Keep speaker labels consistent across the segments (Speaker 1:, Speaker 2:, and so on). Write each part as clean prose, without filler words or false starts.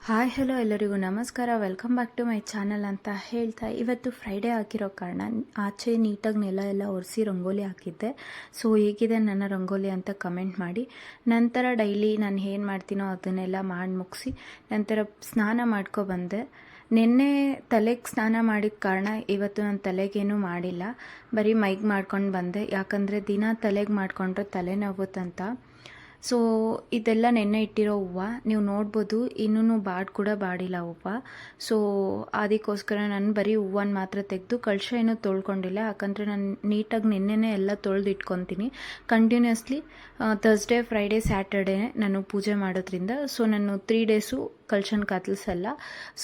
Speaker 1: Hi hello ಎಲ್ಲರಿಗೂ ನಮಸ್ಕಾರ, welcome back to my channel ಅಂತ ಹೇಳ್ತಾ, ಇವತ್ತು ಫ್ರೈಡೇ ಆಗಿರೋ ಕಾರಣ ಆಚೆ ನೀಟಾಗಿ ನೆಲ ಎಲ್ಲ ಒರೆಸಿ ರಂಗೋಲಿ ಹಾಕಿದ್ದೆ. ಸೊ ಹೇಗಿದೆ ನನ್ನ ರಂಗೋಲಿ ಅಂತ ಕಮೆಂಟ್ ಮಾಡಿ. ನಂತರ ಡೈಲಿ ನಾನು ಏನು ಮಾಡ್ತೀನೋ ಅದನ್ನೆಲ್ಲ ಮಾಡಿ ಮುಗಿಸಿ ನಂತರ ಸ್ನಾನ ಮಾಡ್ಕೊಬಂದೆ. ನಿನ್ನೆ ತಲೆಗೆ ಸ್ನಾನ ಮಾಡಿದ ಕಾರಣ ಇವತ್ತು ನಾನು ತಲೆಗೇನೂ ಮಾಡಿಲ್ಲ, ಬರೀ ಮೈಗೆ ಮಾಡ್ಕೊಂಡು ಬಂದೆ. ಯಾಕಂದರೆ ದಿನ ತಲೆಗೆ ಮಾಡಿಕೊಂಡ್ರೆ ತಲೆನೋವುತ್ತಂತ. ಸೊ ಇದೆಲ್ಲ ನೆನ್ನೆ ಇಟ್ಟಿರೋ ಹೂವು ನೀವು ನೋಡ್ಬೋದು, ಇನ್ನೂ ಬಾಡ್ ಕೂಡ ಬಾಡಿಲ್ಲ ಹೂವು. ಸೊ ಅದಕ್ಕೋಸ್ಕರ ನಾನು ಬರೀ ಹೂವನ್ನು ಮಾತ್ರ ತೆಗೆದು ಕಳಶ ಏನೂ ತೊಳ್ಕೊಂಡಿಲ್ಲ. ಯಾಕಂದರೆ ನಾನು ನೀಟಾಗಿ ನಿನ್ನೆನೇ ಎಲ್ಲ ತೊಳೆದು ಇಟ್ಕೊತೀನಿ. ಕಂಟಿನ್ಯೂಸ್ಲಿ ಥರ್ಸ್ಡೇ, ಫ್ರೈಡೇ, ಸ್ಯಾಟರ್ಡೇ ನಾನು ಪೂಜೆ ಮಾಡೋದ್ರಿಂದ ಸೊ ನಾನು 3 ಡೇಸು ಕಳಶನ ಕತ್ತಲಿಸಲ್ಲ.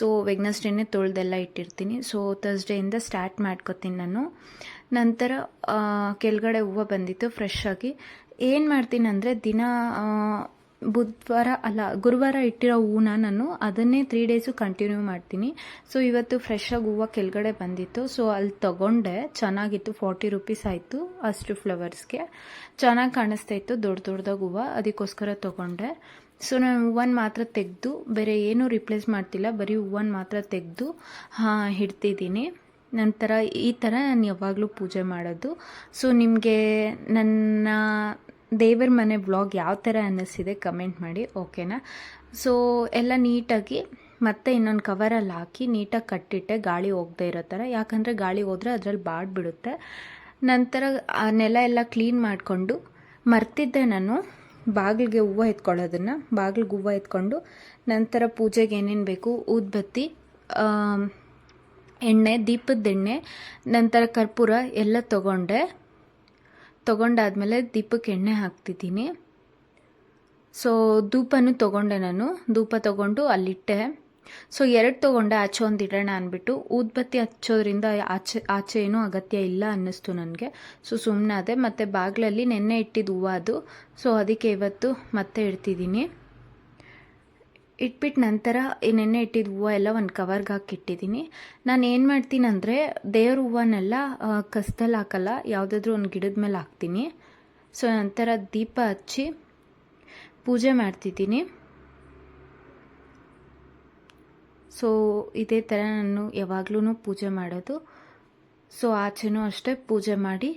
Speaker 1: ಸೊ ವೆಗ್ನಸ್ಡೇನೇ ತೊಳೆದೆಲ್ಲ ಇಟ್ಟಿರ್ತೀನಿ. ಸೊ ಥರ್ಸ್ಡೇಯಿಂದ ಸ್ಟಾರ್ಟ್ ಮಾಡ್ಕೊತೀನಿ ನಾನು. ನಂತರ ಕೆಳಗಡೆ ಹೂವು ಬಂದಿತ್ತು ಫ್ರೆಶ್ ಆಗಿ. ಏನು ಮಾಡ್ತೀನಿ ಅಂದರೆ ದಿನ ಗುರುವಾರ ಇಟ್ಟಿರೋ ಹೂವನ್ನ ನಾನು ಅದನ್ನೇ 3 ಡೇಸು ಕಂಟಿನ್ಯೂ ಮಾಡ್ತೀನಿ. ಸೊ ಇವತ್ತು ಫ್ರೆಶ್ಶಾಗಿ ಹೂವು ಕೆಳಗಡೆ ಬಂದಿತ್ತು. ಸೊ ಅಲ್ಲಿ ತೊಗೊಂಡೆ, ಚೆನ್ನಾಗಿತ್ತು. 40 ರೂಪೀಸ್ ಆಯಿತು ಅಷ್ಟು ಫ್ಲವರ್ಸ್ಗೆ. ಚೆನ್ನಾಗಿ ಕಾಣಿಸ್ತಾ ಇತ್ತು, ದೊಡ್ಡದಾಗಿ ಹೂವು, ಅದಕ್ಕೋಸ್ಕರ ತೊಗೊಂಡೆ. ಸೊ ನಾನು ಹೂವನ್ನು ಮಾತ್ರ ತೆಗೆದು ಬೇರೆ ಏನೂ ರಿಪ್ಲೇಸ್ ಮಾಡ್ತಿಲ್ಲ, ಬರೀ ಹೂವನ್ನು ಮಾತ್ರ ತೆಗೆದು ಇಡ್ತಿದ್ದೀನಿ. ನಂತರ ಈ ಥರ ನಾನು ಯಾವಾಗಲೂ ಪೂಜೆ ಮಾಡೋದು. ಸೊ ನಿಮಗೆ ನನ್ನ ದೇವರ ಮನೆ ವ್ಲಾಗ್ ಯಾವ ಥರ ಅನ್ನಿಸಿದೆ ಕಮೆಂಟ್ ಮಾಡಿ, ಓಕೆನಾ? ಸೊ ಎಲ್ಲ ನೀಟಾಗಿ ಮತ್ತೆ ಇನ್ನೊಂದು ಕವರಲ್ಲಿ ಹಾಕಿ ನೀಟಾಗಿ ಕಟ್ಟಿಟ್ಟೆ, ಗಾಳಿ ಹೋಗದೆ ಇರೋ ಥರ. ಯಾಕಂದರೆ ಗಾಳಿ ಹೋದರೆ ಅದರಲ್ಲಿ ಬಾಡ್ಬಿಡುತ್ತೆ. ನಂತರ ಆ ನೆಲ ಎಲ್ಲ ಕ್ಲೀನ್ ಮಾಡಿಕೊಂಡು ಮರ್ತಿದ್ದೆ ನಾನು ಬಾಗಿಲಿಗೆ ಹೂವು ಎತ್ಕೊಳ್ಳೋದನ್ನು. ಬಾಗಿಲಿಗೆ ಹೂವು ಎತ್ಕೊಂಡು ನಂತರ ಪೂಜೆಗೆ ಏನೇನು ಬೇಕು, ಊದ್ಬತ್ತಿ, ಎಣ್ಣೆ, ದೀಪದ ಎಣ್ಣೆ, ನಂತರ ಕರ್ಪೂರ ಎಲ್ಲ ತೊಗೊಂಡಾದ್ಮೇಲೆ ದೀಪಕ್ಕೆ ಎಣ್ಣೆ ಹಾಕ್ತಿದ್ದೀನಿ. ಸೊ ಧೂಪನೂ ತೊಗೊಂಡೆ ನಾನು. ಧೂಪ ತೊಗೊಂಡು ಅಲ್ಲಿಟ್ಟೆ. ಸೊ 2 ತೊಗೊಂಡೆ, ಆಚೆ ಒಂದು ಇಡೋಣ ಅಂದ್ಬಿಟ್ಟು. ಊದ್ಬತ್ತಿ ಹಚ್ಚೋದ್ರಿಂದ ಆಚೆ ಏನೂ ಅಗತ್ಯ ಇಲ್ಲ ಅನ್ನಿಸ್ತು ನನಗೆ. ಸೊ ಸುಮ್ಮನೆ ಅದೇ. ಮತ್ತು ಬಾಗಿಲಲ್ಲಿ ನೆನ್ನೆ ಇಟ್ಟಿದ್ದು ಹೂವು ಅದು. ಸೊ ಅದಕ್ಕೆ ಇವತ್ತು ಮತ್ತೆ ಇಡ್ತಿದ್ದೀನಿ. ಇಟ್ಬಿಟ್ಟು ನಂತರ ನೆನ್ನೆ ಇಟ್ಟಿದ್ದು ಹೂವು ಎಲ್ಲ ಒಂದು ಕವರ್ಗೆ ಹಾಕಿಟ್ಟಿದ್ದೀನಿ. ನಾನು ಏನು ಮಾಡ್ತೀನಿ ಅಂದರೆ ದೇವ್ರ ಹೂವನ್ನೆಲ್ಲ ಕಸದಲ್ಲಿ ಹಾಕಲ್ಲ, ಯಾವುದಾದ್ರೂ ಒಂದು ಗಿಡದ ಮೇಲೆ ಹಾಕ್ತೀನಿ. ಸೊ ನಂತರ ದೀಪ ಹಚ್ಚಿ ಪೂಜೆ ಮಾಡ್ತಿದ್ದೀನಿ. ಸೊ ಇದೇ ಥರ ನಾನು ಯಾವಾಗಲೂ ಪೂಜೆ ಮಾಡೋದು. ಸೊ ಆಚೆನೂ ಅಷ್ಟೇ ಪೂಜೆ ಮಾಡಿ.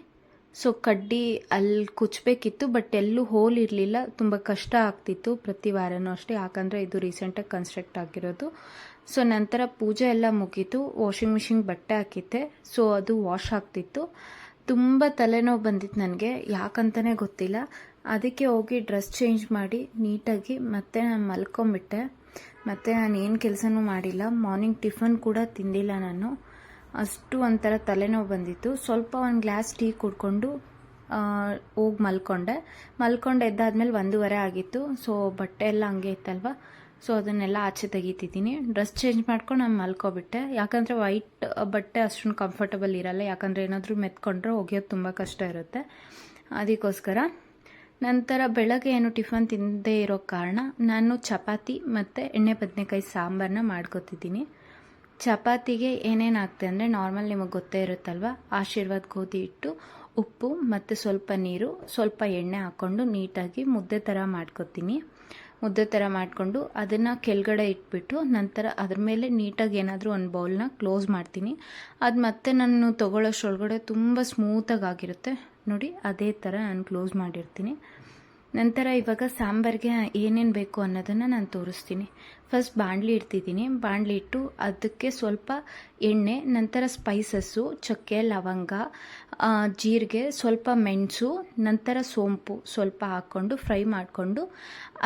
Speaker 1: ಸೊ ಕಡ್ಡಿ ಅಲ್ಲಿ ಕುಚ್ಚಬೇಕಿತ್ತು, ಬಟ್ ಎಲ್ಲೂ ಹೋಲ್ ಇರಲಿಲ್ಲ, ತುಂಬ ಕಷ್ಟ ಆಗ್ತಿತ್ತು ಪ್ರತಿ ವಾರನೂ ಅಷ್ಟೇ. ಯಾಕಂದರೆ ಇದು ರೀಸೆಂಟಾಗಿ ಕನ್ಸ್ಟ್ರಕ್ಟ್ ಆಗಿರೋದು. ಸೊ ನಂತರ ಪೂಜೆ ಎಲ್ಲ ಮುಗೀತು. ವಾಷಿಂಗ್ ಮಿಷಿನ್ಗೆ ಬಟ್ಟೆ ಹಾಕಿದ್ದೆ. ಸೊ ಅದು ವಾಶ್ ಆಗ್ತಿತ್ತು. ತುಂಬ ತಲೆನೋವು ಬಂದಿತ್ತು ನನಗೆ, ಯಾಕಂತಲೇ ಗೊತ್ತಿಲ್ಲ. ಅದಕ್ಕೆ ಹೋಗಿ ಡ್ರೆಸ್ ಚೇಂಜ್ ಮಾಡಿ ನೀಟಾಗಿ ಮತ್ತೆ ನಾನು ಮಲ್ಕೊಂಬಿಟ್ಟೆ. ಮತ್ತು ನಾನು ಏನು ಕೆಲಸನೂ ಮಾಡಿಲ್ಲ. ಮಾರ್ನಿಂಗ್ ಟಿಫನ್ ಕೂಡ ತಿಂದಿಲ್ಲ ನಾನು, ಅಷ್ಟು ಒಂಥರ ತಲೆನೋವು ಬಂದಿತ್ತು. ಸ್ವಲ್ಪ ಒಂದು ಗ್ಲಾಸ್ ಟೀ ಕುಡ್ಕೊಂಡು ಹೋಗಿ ಮಲ್ಕೊಂಡು ಎದ್ದಾದ್ಮೇಲೆ 1:30 ಆಗಿತ್ತು. ಸೊ ಬಟ್ಟೆ ಎಲ್ಲ ಹಂಗೆ ಇತ್ತಲ್ವ, ಸೊ ಅದನ್ನೆಲ್ಲ ಆಚೆ ತೆಗಿತಿದ್ದೀನಿ. ಡ್ರೆಸ್ ಚೇಂಜ್ ಮಾಡ್ಕೊಂಡು ನಾನು ಮಲ್ಕೊಬಿಟ್ಟೆ. ಯಾಕಂದರೆ ವೈಟ್ ಬಟ್ಟೆ ಅಷ್ಟೊಂದು ಕಂಫರ್ಟಬಲ್ ಇರಲ್ಲ, ಯಾಕಂದರೆ ಏನಾದರೂ ಮೆತ್ಕೊಂಡ್ರೆ ಒಗೆಯೋದು ತುಂಬ ಕಷ್ಟ ಇರುತ್ತೆ, ಅದಕ್ಕೋಸ್ಕರ. ನಂತರ ಬೆಳಗ್ಗೆ ಏನು ಟಿಫನ್ ತಿಂದೇ ಇರೋ ಕಾರಣ ನಾನು ಚಪಾತಿ ಮತ್ತು ಎಣ್ಣೆ ಬದನೆಕಾಯಿ ಸಾಂಬಾರನ್ನ ಮಾಡ್ಕೊತಿದ್ದೀನಿ. ಚಪಾತಿಗೆ ಏನೇನು ಹಾಕ್ತೆ ಅಂದರೆ ನಾರ್ಮಲ್ ನಿಮಗೆ ಗೊತ್ತೇ ಇರುತ್ತಲ್ವ, ಆಶೀರ್ವಾದ್ ಗೋಧಿ ಹಿಟ್ಟು, ಉಪ್ಪು ಮತ್ತು ಸ್ವಲ್ಪ ನೀರು, ಸ್ವಲ್ಪ ಎಣ್ಣೆ ಹಾಕ್ಕೊಂಡು ನೀಟಾಗಿ ಮುದ್ದೆ ಥರ ಮಾಡ್ಕೊತೀನಿ. ಮುದ್ದೆ ಥರ ಮಾಡಿಕೊಂಡು ಅದನ್ನು ಕೆಳಗಡೆ ಇಟ್ಬಿಟ್ಟು ನಂತರ ಅದ್ರ ಮೇಲೆ ನೀಟಾಗಿ ಏನಾದರೂ ಒಂದು ಬೌಲ್ನ ಕ್ಲೋಸ್ ಮಾಡ್ತೀನಿ. ಅದು ಮತ್ತೆ ನಾನು ತೊಗೊಳ್ಳೋಷ್ಟರೊಳಗಡೆ ತುಂಬ ಸ್ಮೂತಾಗಿ ಆಗಿರುತ್ತೆ ನೋಡಿ, ಅದೇ ಥರ ನಾನು ಕ್ಲೋಸ್ ಮಾಡಿರ್ತೀನಿ. ನಂತರ ಇವಾಗ ಸಾಂಬಾರಿಗೆ ಏನೇನು ಬೇಕು ಅನ್ನೋದನ್ನು ನಾನು ತೋರಿಸ್ತೀನಿ. ಫಸ್ಟ್ ಬಾಣಲಿ ಇಡ್ತಿದ್ದೀನಿ. ಬಾಣಲಿ ಇಟ್ಟು ಅದಕ್ಕೆ ಸ್ವಲ್ಪ ಎಣ್ಣೆ, ನಂತರ ಸ್ಪೈಸಸ್ಸು, ಚಕ್ಕೆ, ಲವಂಗ, ಜೀರಿಗೆ, ಸ್ವಲ್ಪ ಮೆಣಸು, ನಂತರ ಸೋಂಪು ಸ್ವಲ್ಪ ಹಾಕ್ಕೊಂಡು ಫ್ರೈ ಮಾಡಿಕೊಂಡು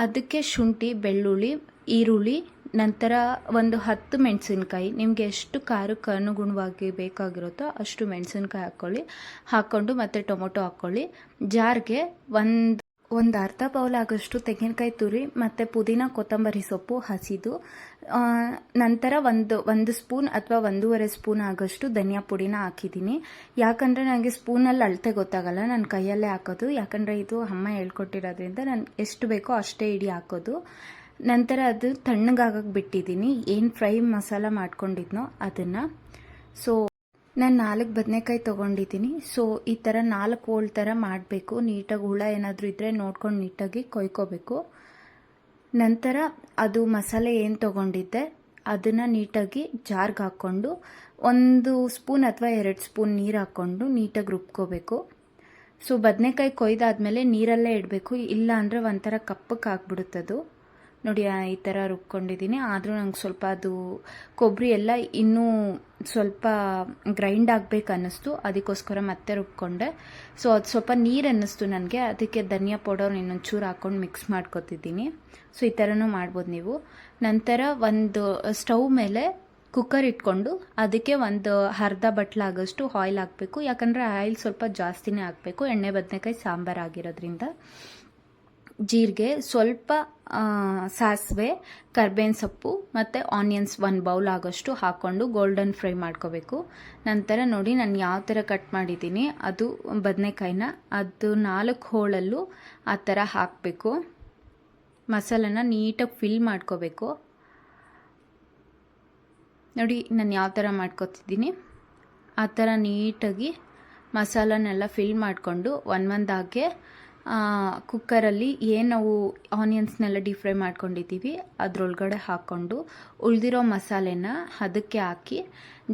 Speaker 1: ಅದಕ್ಕೆ ಶುಂಠಿ, ಬೆಳ್ಳುಳ್ಳಿ, ಈರುಳ್ಳಿ, ನಂತರ ಒಂದು 10 ಮೆಣಸಿನ್ಕಾಯಿ, ನಿಮಗೆ ಎಷ್ಟು ಖಾರಕ್ಕೆ ಅನುಗುಣವಾಗಿ ಬೇಕಾಗಿರುತ್ತೋ ಅಷ್ಟು ಮೆಣಸಿನ್ಕಾಯಿ ಹಾಕ್ಕೊಂಡು ಮತ್ತು ಟೊಮೊಟೊ ಹಾಕ್ಕೊಳ್ಳಿ. ಜಾರ್ಗೆ ಒಂದು ಅರ್ಧ ಬೌಲ್ ಆಗೋಷ್ಟು ತೆಂಗಿನಕಾಯಿ ತುರಿ ಮತ್ತು ಪುದೀನ, ಕೊತ್ತಂಬರಿ ಸೊಪ್ಪು ಹಸಿದು, ನಂತರ ಒಂದು ಸ್ಪೂನ್ ಅಥವಾ 1.5 ಸ್ಪೂನ್ ಆಗೋಷ್ಟು ಧನಿಯಾ ಪುಡಿನ ಹಾಕಿದ್ದೀನಿ. ಯಾಕಂದರೆ ನನಗೆ ಸ್ಪೂನಲ್ಲಿ ಅಳತೆ ಗೊತ್ತಾಗಲ್ಲ, ನಾನು ಕೈಯಲ್ಲೇ ಹಾಕೋದು. ಯಾಕಂದರೆ ಇದು ಅಮ್ಮ ಹೇಳ್ಕೊಟ್ಟಿರೋದ್ರಿಂದ ನಾನು ಎಷ್ಟು ಬೇಕೋ ಅಷ್ಟೇ ಇಡೀ ಹಾಕೋದು. ನಂತರ ಅದು ತಣ್ಣಗಾಗಕ್ಕೆ ಬಿಟ್ಟಿದ್ದೀನಿ, ಏನು ಫ್ರೈ ಮಸಾಲ ಮಾಡ್ಕೊಂಡಿದ್ನೋ ಅದನ್ನು. ಸೊ ನಾನು 4 ಬದನೆಕಾಯಿ ತೊಗೊಂಡಿದ್ದೀನಿ. ಸೊ ಈ ಥರ 4 ಹೋಳು ಥರ ಮಾಡಬೇಕು. ನೀಟಾಗಿ ಹುಳ ಏನಾದರೂ ಇದ್ದರೆ ನೋಡ್ಕೊಂಡು ನೀಟಾಗಿ ಕೊಯ್ಕೋಬೇಕು. ನಂತರ ಅದು ಮಸಾಲೆ ಏನು ತೊಗೊಂಡಿದ್ದೆ ಅದನ್ನು ನೀಟಾಗಿ ಜಾರ್ಗೆ ಹಾಕ್ಕೊಂಡು 1 ಸ್ಪೂನ್ ಅಥವಾ 2 ಸ್ಪೂನ್ ನೀರು ಹಾಕ್ಕೊಂಡು ನೀಟಾಗಿ ರುಬ್ಕೋಬೇಕು. ಸೊ ಬದನೆಕಾಯಿ ಕೊಯ್ದಾದ್ಮೇಲೆ ನೀರಲ್ಲೇ ಇಡಬೇಕು, ಇಲ್ಲ ಅಂದರೆ ಒಂಥರ ಕಪ್ಪಕ್ಕೆ ಆಗ್ಬಿಡುತ್ತದು. ನೋಡಿ ಈ ಥರ ರುಬ್ಕೊಂಡಿದ್ದೀನಿ. ಆದರೂ ನಂಗೆ ಸ್ವಲ್ಪ ಅದು ಕೊಬ್ಬರಿ ಎಲ್ಲ ಇನ್ನೂ ಸ್ವಲ್ಪ ಗ್ರೈಂಡ್ ಆಗಬೇಕು ಅನ್ನಿಸ್ತು, ಅದಕ್ಕೋಸ್ಕರ ಮತ್ತೆ ರುಬ್ಕೊಂಡೆ. ಸೊ ಅದು ಸ್ವಲ್ಪ ನೀರು ಅನ್ನಿಸ್ತು ನನಗೆ, ಅದಕ್ಕೆ ಧನಿಯಾ ಪೌಡರ್ ಇನ್ನೊಂಚೂರು ಹಾಕ್ಕೊಂಡು ಮಿಕ್ಸ್ ಮಾಡ್ಕೊತಿದ್ದೀನಿ. ಸೊ ಈ ಥರನೂ ಮಾಡ್ಬೋದು ನೀವು. ನಂತರ ಒಂದು ಸ್ಟವ್ ಮೇಲೆ ಕುಕ್ಕರ್ ಇಟ್ಕೊಂಡು ಅದಕ್ಕೆ ಒಂದು ಅರ್ಧ ಬಟ್ಲಾಗಷ್ಟು ಆಯಿಲ್ ಹಾಕಬೇಕು. ಯಾಕಂದರೆ ಆಯಿಲ್ ಸ್ವಲ್ಪ ಜಾಸ್ತಿನೇ ಹಾಕಬೇಕು, ಎಣ್ಣೆ ಬದನೆಕಾಯಿ ಸಾಂಬಾರು ಆಗಿರೋದ್ರಿಂದ. ಜೀರಿಗೆ, ಸ್ವಲ್ಪ ಸಾಸಿವೆ, ಕರ್ಬೇವಿನ ಸೊಪ್ಪು ಮತ್ತು ಆನಿಯನ್ಸ್ 1 ಬೌಲ್ ಆಗೋಷ್ಟು ಹಾಕ್ಕೊಂಡು ಗೋಲ್ಡನ್ ಫ್ರೈ ಮಾಡ್ಕೋಬೇಕು. ನಂತರ ನೋಡಿ ನಾನು ಯಾವ ಥರ ಕಟ್ ಮಾಡಿದ್ದೀನಿ ಅದು ಬದನೆಕಾಯಿನ ಅದು 4 ಹೋಳಲ್ಲೂ ಆ ಥರ ಹಾಕಬೇಕು. ಮಸಾಲೆನ ನೀಟಾಗಿ ಫಿಲ್ ಮಾಡ್ಕೋಬೇಕು. ನೋಡಿ ನಾನು ಯಾವ ಥರ ಮಾಡ್ಕೊತಿದ್ದೀನಿ ಆ ಥರ ನೀಟಾಗಿ ಮಸಾಲನೆಲ್ಲ ಫಿಲ್ ಮಾಡಿಕೊಂಡು ಒಂದೊಂದಾಗೆ ಕುಕ್ಕರಲ್ಲಿ ಏನು ನಾವು ಆನಿಯನ್ಸ್ನೆಲ್ಲ ಡೀಪ್ ಫ್ರೈ ಮಾಡ್ಕೊಂಡಿದ್ದೀವಿ ಅದರೊಳಗಡೆ ಹಾಕ್ಕೊಂಡು ಉಳಿದಿರೋ ಮಸಾಲೆನ ಅದಕ್ಕೆ ಹಾಕಿ,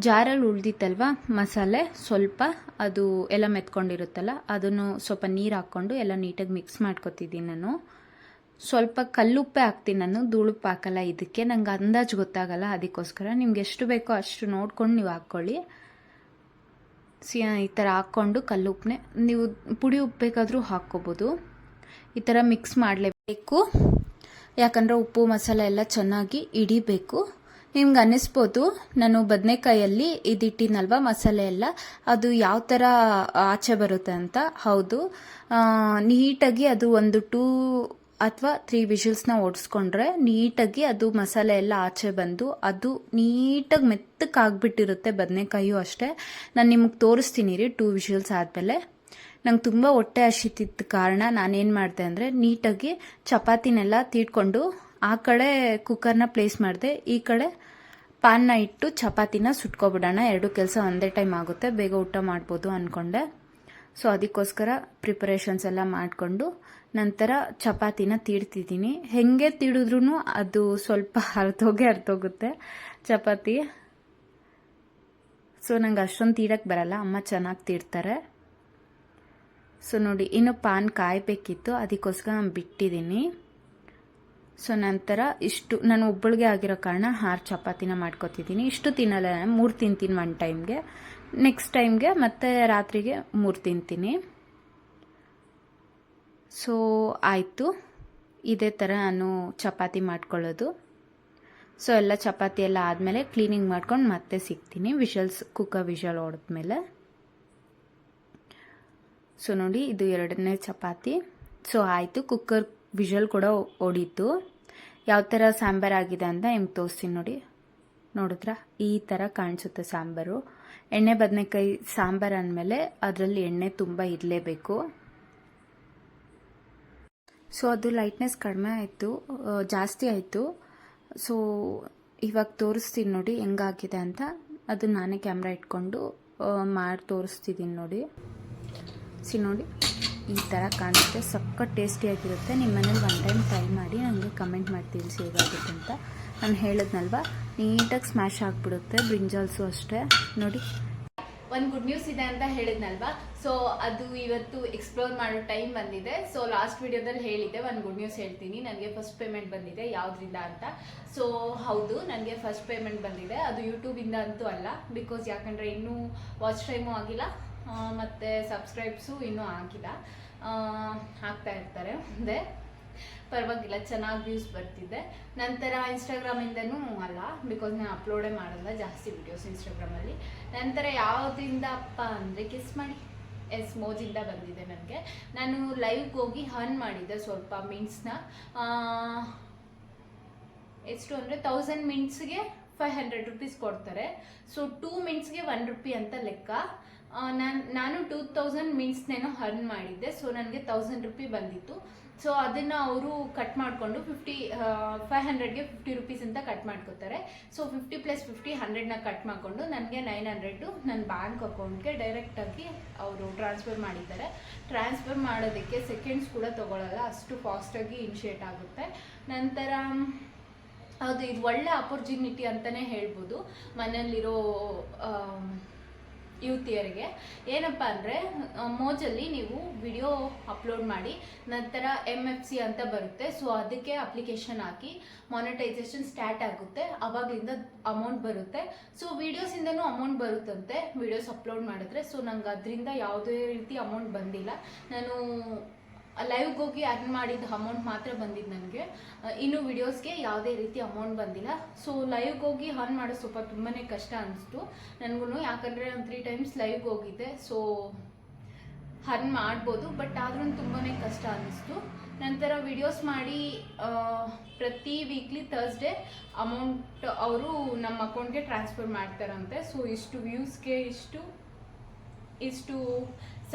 Speaker 1: ಜಾರಲ್ಲಿ ಉಳ್ದಿತ್ತಲ್ವ ಮಸಾಲೆ ಸ್ವಲ್ಪ ಅದು ಎಲ್ಲ ಮೆತ್ಕೊಂಡಿರುತ್ತಲ್ಲ ಅದನ್ನು ಸ್ವಲ್ಪ ನೀರು ಹಾಕ್ಕೊಂಡು ಎಲ್ಲ ನೀಟಾಗಿ ಮಿಕ್ಸ್ ಮಾಡ್ಕೊತಿದ್ದೀನಿ ನಾನು. ಸ್ವಲ್ಪ ಕಲ್ಲುಪ್ಪೆ ಹಾಕ್ತೀನಿ ನಾನು, ಧೂಳುಪ್ಪು ಹಾಕಲ್ಲ ಇದಕ್ಕೆ, ನಂಗೆ ಅಂದಾಜು ಗೊತ್ತಾಗಲ್ಲ, ಅದಕ್ಕೋಸ್ಕರ ನಿಮ್ಗೆ ಎಷ್ಟು ಬೇಕೋ ಅಷ್ಟು ನೋಡ್ಕೊಂಡು ನೀವು ಹಾಕ್ಕೊಳ್ಳಿ. ಈ ಥರ ಹಾಕ್ಕೊಂಡು ಕಲ್ಲುಪ್ಪನೆ ನೀವು ಪುಡಿ ಉಪ್ಪು ಬೇಕಾದರೂ ಹಾಕ್ಕೋಬೋದು. ಈ ಥರ ಮಿಕ್ಸ್ ಮಾಡಲೇಬೇಕು, ಯಾಕಂದರೆ ಉಪ್ಪು ಮಸಾಲೆ ಎಲ್ಲ ಚೆನ್ನಾಗಿ ಹಿಡಿಬೇಕು. ನಿಮ್ಗೆ ಅನ್ನಿಸ್ಬೋದು ನಾನು ಬದನೆಕಾಯಲ್ಲಿ ಇದಿಟ್ಟಿನಲ್ವ ಮಸಾಲೆ ಎಲ್ಲ ಅದು ಯಾವ ಥರ ಆಚೆ ಬರುತ್ತೆ ಅಂತ. ಹೌದು, ನೀಟಾಗಿ ಅದು ಒಂದು 2 ಅಥವಾ 3 ವಿಷಲ್ಸ್ನ ಓಡಿಸ್ಕೊಂಡ್ರೆ ನೀಟಾಗಿ ಅದು ಮಸಾಲೆ ಎಲ್ಲ ಆಚೆ ಬಂದು ಅದು ನೀಟಾಗಿ ಮೆತ್ತಕ್ಕಾಗ್ಬಿಟ್ಟಿರುತ್ತೆ. ಬದನೆಕಾಯಿಯೂ ಅಷ್ಟೇ. ನಾನು ನಿಮಗೆ ತೋರಿಸ್ತೀನಿ ರೀ 2 ವಿಷಲ್ಸ್ ಆದಮೇಲೆ. ನಂಗೆ ತುಂಬ ಹೊಟ್ಟೆ ಹಸಿತಿದ್ದ ಕಾರಣ ನಾನೇನು ಮಾಡಿದೆ ಅಂದರೆ ನೀಟಾಗಿ ಚಪಾತಿನೆಲ್ಲ ತೀಡ್ಕೊಂಡು ಆ ಕಡೆ ಕುಕ್ಕರ್ನ ಪ್ಲೇಸ್ ಮಾಡಿದೆ, ಈ ಕಡೆ ಪಾನ್ನ ಇಟ್ಟು ಚಪಾತಿನ ಸುಟ್ಕೊಬಿಡೋಣ, 2 ಕೆಲಸ ಒಂದೇ ಟೈಮ್ ಆಗುತ್ತೆ, ಬೇಗ ಊಟ ಮಾಡ್ಬೋದು ಅಂದ್ಕೊಂಡೆ. ಸೊ ಅದಕ್ಕೋಸ್ಕರ ಪ್ರಿಪರೇಷನ್ಸ್ ಎಲ್ಲ ಮಾಡಿಕೊಂಡು ನಂತರ ಚಪಾತಿನ ತೀಡ್ತಿದ್ದೀನಿ. ಹೆಂಗೆ ತೀಡಿದ್ರೂ ಅದು ಸ್ವಲ್ಪ ಅರ್ಧೋಗುತ್ತೆ ಚಪಾತಿ. ಸೊ ನಂಗೆ ಅಷ್ಟೊಂದು ತೀಡಕ್ಕೆ ಬರಲ್ಲ, ಅಮ್ಮ ಚೆನ್ನಾಗಿ ತೀಡ್ತಾರೆ. ಸೊ ನೋಡಿ ಇನ್ನು ಪಾನ್ ಕಾಯಬೇಕಿತ್ತು, ಅದಕ್ಕೋಸ್ಕರ ನಾನು ಬಿಟ್ಟಿದ್ದೀನಿ. ಸೊ ನಂತರ ಇಷ್ಟು ನಾನು ಒಬ್ಬಳಿಗೆ ಆಗಿರೋ ಕಾರಣ 6 ಚಪಾತಿನ ಮಾಡ್ಕೊತಿದ್ದೀನಿ. ಇಷ್ಟು ತಿನ್ನಲ್ಲ, 3 ತಿಂತೀನಿ ಒನ್ ಟೈಮ್ಗೆ, ನೆಕ್ಸ್ಟ್ ಟೈಮ್ಗೆ ಮತ್ತು ರಾತ್ರಿಗೆ 3 ತಿಂತೀನಿ. ಸೊ ಆಯಿತು, ಇದೇ ಥರ ನಾನು ಚಪಾತಿ ಮಾಡ್ಕೊಳ್ಳೋದು. ಸೊ ಎಲ್ಲ ಚಪಾತಿ ಎಲ್ಲ ಆದಮೇಲೆ ಕ್ಲೀನಿಂಗ್ ಮಾಡ್ಕೊಂಡು ಮತ್ತೆ ಸಿಗ್ತೀನಿ ಕುಕ್ಕರ್ ವಿಷಲ್ ಹೊಡೆದ್ಮೇಲೆ. ಸೊ ನೋಡಿ ಇದು 2ನೇ ಚಪಾತಿ. ಸೊ ಆಯಿತು, ಕುಕ್ಕರ್ ವಿಷಲ್ ಕೂಡ ಹೊಡೀತು. ಯಾವ ಥರ ಸಾಂಬಾರು ಆಗಿದೆ ಅಂತ ನಿಮ್ಗೆ ತೋರಿಸ್ತೀನಿ ನೋಡಿ. ನೋಡಿದ್ರ ಈ ಥರ ಕಾಣಿಸುತ್ತೆ ಸಾಂಬಾರು. ಎಣ್ಣೆ ಬದನೆಕಾಯಿ ಸಾಂಬಾರು ಅಂದಮೇಲೆ ಅದರಲ್ಲಿ ಎಣ್ಣೆ ತುಂಬ ಇರಲೇಬೇಕು. ಸೊ ಅದು ಲೈಟ್ನೆಸ್ ಕಡಿಮೆ ಆಯಿತು, ಜಾಸ್ತಿ ಆಯಿತು. ಸೊ ಇವಾಗ ತೋರಿಸ್ತೀನಿ ನೋಡಿ ಹೆಂಗಾಗಿದೆ ಅಂತ. ಅದು ನಾನೇ ಕ್ಯಾಮ್ರಾ ಇಟ್ಕೊಂಡು ಮಾಡಿ ತೋರಿಸ್ತಿದ್ದೀನಿ ನೋಡಿ. ನೋಡಿ ಈ ಥರ ಕಾಣುತ್ತೆ, ಸಖತ್ ಟೇಸ್ಟಿಯಾಗಿರುತ್ತೆ. ನಿಮ್ಮ ಮನೇಲಿ ಒನ್ ಟೈಮ್ ಟ್ರೈ ಮಾಡಿ ನನಗೆ ಕಮೆಂಟ್ ಮಾಡಿ ತಿಳಿಸಿ ಹೇಗಾಗುತ್ತೆ ಅಂತ. ನಾನು ಹೇಳಿದ್ನಲ್ವ ನೀಟಾಗಿ ಸ್ಮ್ಯಾಶ್ ಆಗಿಬಿಡುತ್ತೆ. ಬ್ರಿಂಜಾಲ್ಸು ಅಷ್ಟೇ. ನೋಡಿ ಒಂದು ಗುಡ್ ನ್ಯೂಸ್ ಇದೆ ಅಂತ ಹೇಳಿದ್ನಲ್ವಾ, ಸೊ ಅದು ಇವತ್ತು ಎಕ್ಸ್ಪ್ಲೋರ್ ಮಾಡೋ ಟೈಮ್ ಬಂದಿದೆ. ಸೊ ಲಾಸ್ಟ್ ವಿಡಿಯೋದಲ್ಲಿ ಹೇಳಿದ್ದೆ, ಒಂದು ಗುಡ್ ನ್ಯೂಸ್ ಹೇಳ್ತೀನಿ. ನನಗೆ ಫಸ್ಟ್ ಪೇಮೆಂಟ್ ಬಂದಿದೆ, ಯಾವುದರಿಂದ ಅಂತ. ಸೊ ಹೌದು, ನನಗೆ ಫಸ್ಟ್ ಪೇಮೆಂಟ್ ಬಂದಿದೆ. ಅದು ಯೂಟ್ಯೂಬಿಂದ ಅಂತೂ ಅಲ್ಲ, ಬಿಕಾಸ್ ಯಾಕಂದರೆ ಇನ್ನೂ ವಾಚ್ ಟೈಮು ಆಗಿಲ್ಲ ಮತ್ತು ಸಬ್ಸ್ಕ್ರೈಬ್ಸು ಇನ್ನೂ ಆಗಿಲ್ಲ. ಆಗ್ತಾ ಇರ್ತಾರೆ ಮುಂದೆ, ಪರವಾಗಿಲ್ಲ, ಚೆನ್ನಾಗಿ ವ್ಯೂಸ್ ಬರ್ತಿದೆ. ನಂತರ ಇನ್ಸ್ಟಾಗ್ರಾಮಿಂದನೂ ಅಲ್ಲ, ಬಿಕಾಸ್ ನಾನು ಅಪ್ಲೋಡೇ ಮಾಡಲ್ಲ ಜಾಸ್ತಿ ವಿಡಿಯೋಸ್ ಇನ್ಸ್ಟಾಗ್ರಾಮಲ್ಲಿ. ನಂತರ ಯಾವುದರಿಂದ ಅಪ್ಪ ಅಂದರೆ ಕಿಸ್ ಮಾಡಿ ಮೋಜಿಂದ ಬಂದಿದೆ ನನಗೆ. ನಾನು ಲೈವ್ಗೆ ಹೋಗಿ ಅರ್ನ್ ಮಾಡಿದ್ದೆ ಸ್ವಲ್ಪ ಮಿಂಟ್ಸ್ನ. ಎಷ್ಟು ಅಂದರೆ 1000 ಮಿಂಟ್ಸ್ಗೆ 500 rupees ಕೊಡ್ತಾರೆ. ಸೊ 2 ಮಿಂಟ್ಸ್ಗೆ 1 ರೂಪಿ ಅಂತ ಲೆಕ್ಕ. ನಾನು 2000 ಮಿಂಟ್ಸ್ನೇನೋ ಅರ್ನ್ ಮಾಡಿದ್ದೆ. ಸೊ ನನಗೆ 1000 ರೂಪಿ ಬಂದಿತ್ತು. ಸೊ ಅದನ್ನು ಅವರು ಕಟ್ ಮಾಡಿಕೊಂಡು 500ಗೆ 50 ರುಪೀಸ್ ಅಂತ ಕಟ್ ಮಾಡ್ಕೋತಾರೆ. ಸೊ 50 + 50 100ನ ಕಟ್ ಮಾಡಿಕೊಂಡು ನನಗೆ 900 ನನ್ನ ಬ್ಯಾಂಕ್ ಅಕೌಂಟ್ಗೆ ಡೈರೆಕ್ಟಾಗಿ ಅವರು ಟ್ರಾನ್ಸ್ಫರ್ ಮಾಡಿದ್ದಾರೆ. ಟ್ರಾನ್ಸ್ಫರ್ ಮಾಡೋದಕ್ಕೆ ಸೆಕೆಂಡ್ಸ್ ಕೂಡ ತೊಗೊಳ್ಳಲ್ಲ, ಅಷ್ಟು ಫಾಸ್ಟಾಗಿ ಇನಿಷಿಯೇಟ್ ಆಗುತ್ತೆ. ನಂತರ ಅದು ಇದು ಒಳ್ಳೆ ಅಪರ್ಚುನಿಟಿ ಅಂತಲೇ ಹೇಳ್ಬೋದು ಮನೆಯಲ್ಲಿರೋ ಯುವತಿಯರಿಗೆ. ಏನಪ್ಪ ಅಂದರೆ ಮೋಜಲ್ಲಿ ನೀವು ವಿಡಿಯೋ ಅಪ್ಲೋಡ್ ಮಾಡಿ ನಂತರ MFC ಅಂತ ಬರುತ್ತೆ. ಸೊ ಅದಕ್ಕೆ ಅಪ್ಲಿಕೇಶನ್ ಹಾಕಿ ಮಾನಿಟೈಸೇಷನ್ ಸ್ಟಾರ್ಟ್ ಆಗುತ್ತೆ, ಅವಾಗಲಿಂದ ಅಮೌಂಟ್ ಬರುತ್ತೆ. ಸೊ ವೀಡಿಯೋಸಿಂದನೂ ಅಮೌಂಟ್ ಬರುತ್ತಂತೆ ವಿಡಿಯೋಸ್ ಅಪ್ಲೋಡ್ ಮಾಡಿದ್ರೆ. ಸೊ ನಂಗೆ ಅದರಿಂದ ಯಾವುದೇ ರೀತಿ ಅಮೌಂಟ್ ಬಂದಿಲ್ಲ. ನಾನು ಲೈವ್ಗೆ ಹೋಗಿ ಅರ್ನ್ ಮಾಡಿದ ಅಮೌಂಟ್ ಮಾತ್ರ ಬಂದಿದ್ದು ನನಗೆ. ಇನ್ನು ವಿಡಿಯೋಸ್ಗೆ ಯಾವುದೇ ರೀತಿ ಅಮೌಂಟ್ ಬಂದಿಲ್ಲ. ಸೊ ಲೈವ್ಗೆ ಹೋಗಿ ಅರ್ನ್ ಮಾಡೋದು ಸ್ವಲ್ಪ ತುಂಬಾ ಕಷ್ಟ ಅನಿಸ್ತು ನನಗೂ, ಯಾಕಂದರೆ ನಾನು 3 ಟೈಮ್ಸ್ ಲೈವ್ಗೆ ಹೋಗಿದ್ದೆ. ಸೊ ಅರ್ನ್ ಮಾಡ್ಬೋದು, ಬಟ್ ಆದ್ರೂ ತುಂಬಾ ಕಷ್ಟ ಅನ್ನಿಸ್ತು. ನಂತರ ವಿಡಿಯೋಸ್ ಮಾಡಿ ಪ್ರತಿ ವೀಕ್ಲಿ ಥರ್ಸ್ಡೇ ಅಮೌಂಟ್ ಅವರು ನಮ್ಮ ಅಕೌಂಟ್ಗೆ ಟ್ರಾನ್ಸ್ಫರ್ ಮಾಡ್ತಾರಂತೆ. ಸೊ ಇಷ್ಟು ವ್ಯೂಸ್ಗೆ ಇಷ್ಟು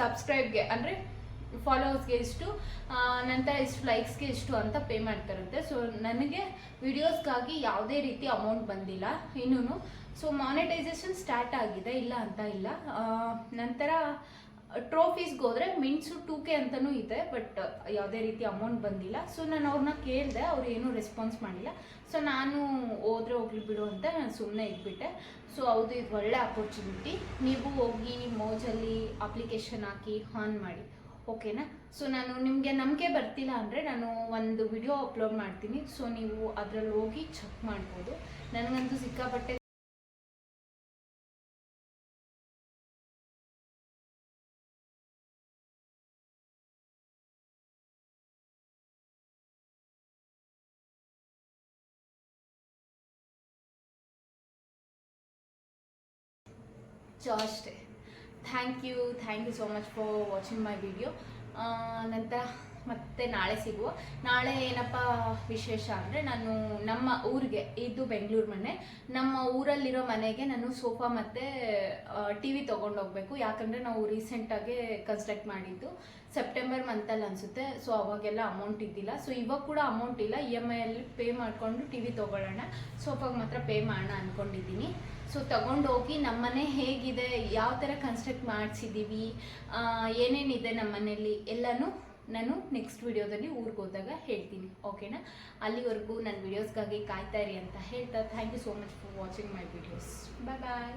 Speaker 1: ಸಬ್ಸ್ಕ್ರೈಬ್ಗೆ ಅಂದರೆ ಫಾಲೋವರ್ಸ್ಗೆ ಇಷ್ಟು, ನಂತರ ಇಷ್ಟು ಲೈಕ್ಸ್ಗೆ ಇಷ್ಟು ಅಂತ ಪೇ ಮಾಡ್ತಾರಂತೆ. ಸೊ ನನಗೆ ವಿಡಿಯೋಸ್ಗಾಗಿ ಯಾವುದೇ ರೀತಿ ಅಮೌಂಟ್ ಬಂದಿಲ್ಲ ಇನ್ನೂ. ಸೊ ಮಾನಿಟೈಸೇಷನ್ ಸ್ಟಾರ್ಟ್ ಆಗಿದೆ, ಇಲ್ಲ ಅಂತ ಇಲ್ಲ. ನಂತರ ಟ್ರೋಫೀಸ್ಗೆ ಹೋದರೆ ಮಿಂಟ್ಸು 2K ಅಂತಲೂ ಇದೆ, ಬಟ್ ಯಾವುದೇ ರೀತಿ ಅಮೌಂಟ್ ಬಂದಿಲ್ಲ. ಸೊ ನಾನು ಅವ್ರನ್ನ ಕೇಳಿದೆ, ಅವ್ರು ಏನೂ ರೆಸ್ಪಾನ್ಸ್ ಮಾಡಿಲ್ಲ. ಸೊ ನಾನು ಹೋದರೆ ಹೋಗ್ಲಿ ಬಿಡು ಅಂತ ನಾನು ಸುಮ್ಮನೆ ಇದ್ಬಿಟ್ಟೆ. ಸೊ ಹೌದು, ಇದು ಒಳ್ಳೆ ಅಪರ್ಚುನಿಟಿ. ನೀವು ಹೋಗಿ ಮೋಜಲ್ಲಿ ಅಪ್ಲಿಕೇಶನ್ ಹಾಕಿ ಆನ್ ಮಾಡಿ, ಓಕೆನಾ? ಸೊ ನಾನು ನಿಮಗೆ ನಂಬಿಕೆ ಬರ್ತಿಲ್ಲ ಅಂದರೆ ನಾನು ಒಂದು ವಿಡಿಯೋ ಅಪ್ಲೋಡ್ ಮಾಡ್ತೀನಿ. ಸೊ ನೀವು ಅದರಲ್ಲಿ ಹೋಗಿ ಚೆಕ್ ಮಾಡ್ಬೋದು. ನನಗಂತೂ ಸಿಕ್ಕಾಪಟ್ಟೆ ಅಷ್ಟೇ. Thank you so much for watching my video. ನಂತರ ಮತ್ತೆ ನಾಳೆ ಸಿಗುವ. ನಾಳೆ ಏನಪ್ಪ ವಿಶೇಷ ಅಂದರೆ, ನಾನು ನಮ್ಮ ಊರಿಗೆ, ಇದು ಬೆಂಗಳೂರು ಮನೆ, ನಮ್ಮ ಊರಲ್ಲಿರೋ ಮನೆಗೆ ನಾನು ಸೋಫಾ ಮತ್ತು TV ತೊಗೊಂಡೋಗ್ಬೇಕು. ಯಾಕಂದರೆ ನಾವು ರೀಸೆಂಟಾಗೆ ಕನ್ಸ್ಟ್ರಕ್ಟ್ ಮಾಡಿದ್ದು ಸೆಪ್ಟೆಂಬರ್ ಮಂತಲ್ಲಿ ಅನಿಸುತ್ತೆ. ಸೊ ಅವಾಗೆಲ್ಲ ಅಮೌಂಟ್ ಇದ್ದಿಲ್ಲ. ಸೊ ಇವಾಗ ಕೂಡ ಅಮೌಂಟ್ ಇಲ್ಲ. EMI ಅಲ್ಲಿ ಪೇ ಮಾಡಿಕೊಂಡು TV ತೊಗೊಳ್ಳೋಣ, ಸೋಫಾಗೆ ಮಾತ್ರ ಪೇ ಮಾಡೋಣ ಅಂದ್ಕೊಂಡಿದ್ದೀನಿ. ಸೊ ತಗೊಂಡೋಗಿ ನಮ್ಮನೆ ಹೇಗಿದೆ, ಯಾವ ಥರ ಕನ್ಸ್ಟ್ರಕ್ಟ್ ಮಾಡಿಸಿದ್ದೀವಿ, ಏನೇನಿದೆ ನಮ್ಮ ಮನೆಯಲ್ಲಿ ಎಲ್ಲನೂ ನಾನು ನೆಕ್ಸ್ಟ್ ವಿಡಿಯೋದಲ್ಲಿ ಊರಿಗೆ ಹೋದಾಗ ಹೇಳ್ತೀನಿ, ಓಕೆನಾ? ಅಲ್ಲಿವರೆಗೂ ನನ್ನ ವಿಡಿಯೋಸ್ಗಾಗಿ ಕಾಯ್ತಾ ಇರಿ ಅಂತ ಹೇಳ್ತಾ, thank you so much for watching my videos. Bye.